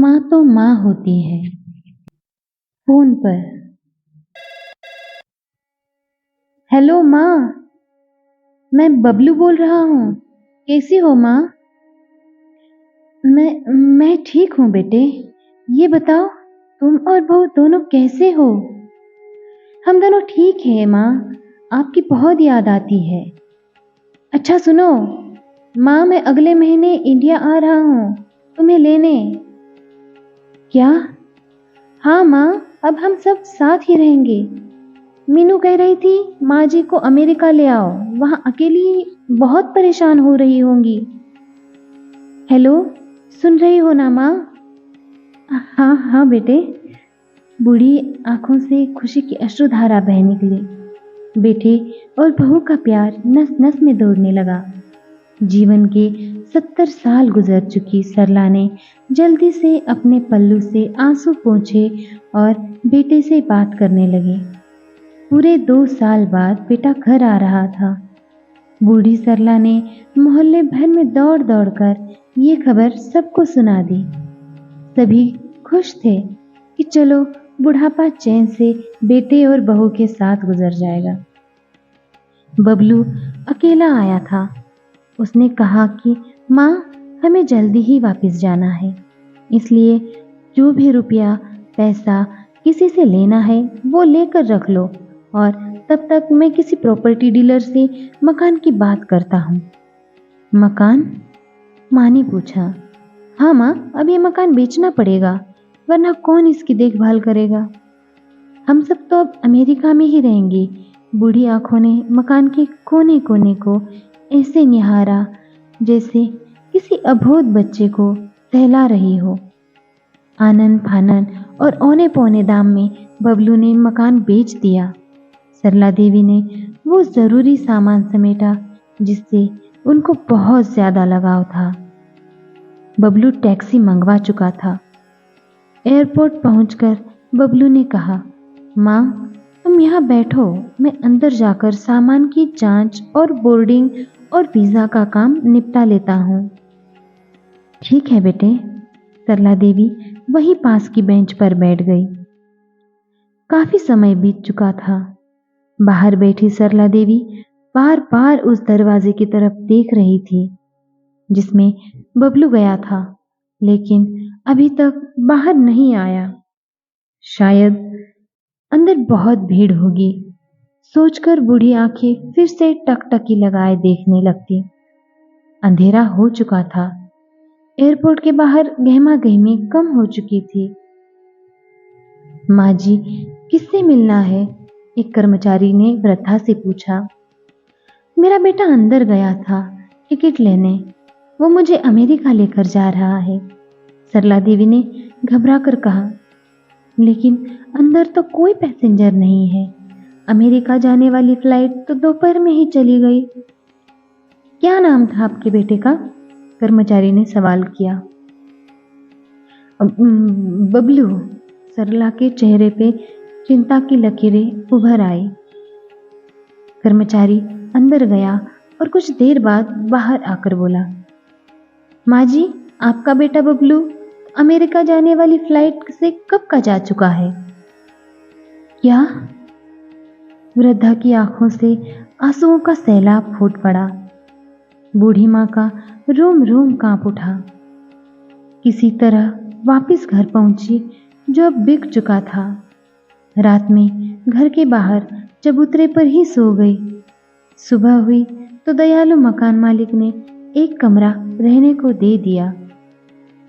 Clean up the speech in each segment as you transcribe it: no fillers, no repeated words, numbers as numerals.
माँ तो माँ होती है। फोन पर। हेलो माँ, मैं बबलू बोल रहा हूँ। कैसी हो माँ? मैं ठीक हूँ बेटे। ये बताओ, तुम और बहू दोनों कैसे हो? हम दोनों ठीक हैं माँ। आपकी बहुत याद आती है। अच्छा सुनो माँ, मैं अगले महीने इंडिया आ रहा हूँ तुम्हें लेने। क्या? हाँ माँ, अब हम सब साथ ही रहेंगे। मीनू कह रही थी माँ जी को अमेरिका ले आओ, वहाँ अकेली बहुत परेशान हो रही होंगी। हेलो, सुन रही हो ना माँ? हाँ हाँ बेटे। बूढ़ी आंखों से खुशी की अश्रुधारा बह निकली। बेटे और बहू का प्यार नस नस में दौड़ने लगा। जीवन के 70 साल गुजर चुकी सरला ने जल्दी से अपने पल्लू से आंसू पोंछे और बेटे से बात करने लगी। पूरे 2 साल बाद बेटा घर आ रहा था। बूढ़ी सरला ने मोहल्ले भर में दौड़ दौड़ कर ये खबर सबको सुना दी। सभी खुश थे कि चलो बुढ़ापा चैन से बेटे और बहू के साथ गुजर जाएगा। बबलू अकेला आया था। उसने कहा कि माँ, हमें जल्दी ही वापस जाना है, इसलिए जो भी रुपया पैसा किसी से लेना है वो लेकर रख लो, और तब तक मैं किसी प्रॉपर्टी डीलर से मकान की बात करता हूँ। मकान? माँ ने पूछा। हाँ माँ, अब ये मकान बेचना पड़ेगा, वरना कौन इसकी देखभाल करेगा? हम सब तो अब अमेरिका में ही रहेंगे। बूढ़ी आंखों ने मकान के कोने कोने को ऐसे निहारा जैसे किसी अबोध बच्चे को सहला रही हो। आनन फानन और औने पौने दाम में बबलू ने मकान बेच दिया। सरला देवी ने वो जरूरी सामान समेटा जिससे उनको बहुत ज्यादा लगाव था। बबलू टैक्सी मंगवा चुका था। एयरपोर्ट पहुंचकर बबलू ने कहा, माँ, तुम यहाँ बैठो, मैं अंदर जाकर सामान की जांच और बोर्डिंग और वीजा का काम निपटा लेता हूँ। ठीक है बेटे। सरला देवी वहीं पास की बेंच पर बैठ गई। काफी समय बीत चुका था। बाहर बैठी सरला देवी बार बार उस दरवाजे की तरफ देख रही थी जिसमें बबलू गया था, लेकिन अभी तक बाहर नहीं आया। शायद अंदर बहुत भीड़ होगी, सोचकर बूढ़ी आंखें फिर से टकटकी लगाए देखने लगती। अंधेरा हो चुका था। एयरपोर्ट के बाहर गहमा गहमी कम हो चुकी थी। माँ जी, किससे मिलना है? एक कर्मचारी ने वृद्धा से पूछा। मेरा बेटा अंदर गया था टिकट लेने, वो मुझे अमेरिका लेकर जा रहा है, सरला देवी ने घबरा कर कहा। लेकिन अंदर तो कोई पैसेंजर नहीं है। अमेरिका जाने वाली फ्लाइट तो दोपहर में ही चली गई। क्या नाम था आपके बेटे का? कर्मचारी ने सवाल किया। बबलू। सरला के चेहरे पे चिंता की लकीरें उभर आई। कर्मचारी अंदर गया और कुछ देर बाद बाहर आकर बोला, माँ जी, आपका बेटा बबलू अमेरिका जाने वाली फ्लाइट से कब का जा चुका है? क्या? वृद्धा की आंखों से आंसुओं का सैलाब फूट पड़ा। बूढ़ी माँ का रोम रोम कांप उठा। किसी तरह वापस घर पहुंची जो अब बिक चुका था। रात में घर के बाहर चबूतरे पर ही सो गई। सुबह हुई तो दयालु मकान मालिक ने एक कमरा रहने को दे दिया।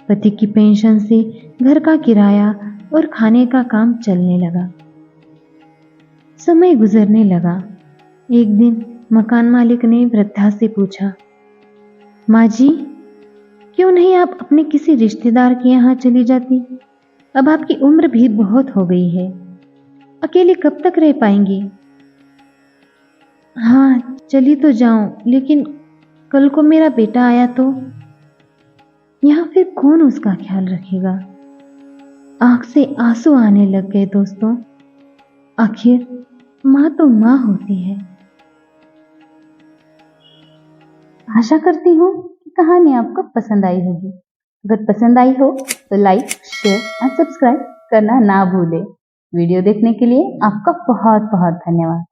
पति की पेंशन से घर का किराया और खाने का काम चलने लगा। समय गुजरने लगा। एक दिन मकान मालिक ने वृद्धा से पूछा, माँ जी, क्यों नहीं आप अपने किसी रिश्तेदार के यहाँ चली जाती? अब आपकी उम्र भी बहुत हो गई है, अकेली कब तक रह पाएंगी? हाँ, चली तो जाऊं, लेकिन कल को मेरा बेटा आया तो यहाँ फिर कौन उसका ख्याल रखेगा? आंख से आंसू आने लग गए दोस्तों। आखिर माँ तो माँ होती है। आशा करती हूँ कि कहानी आपको पसंद आई होगी। अगर पसंद आई हो तो लाइक, शेयर एंड सब्सक्राइब करना ना भूलें। वीडियो देखने के लिए आपका बहुत बहुत धन्यवाद।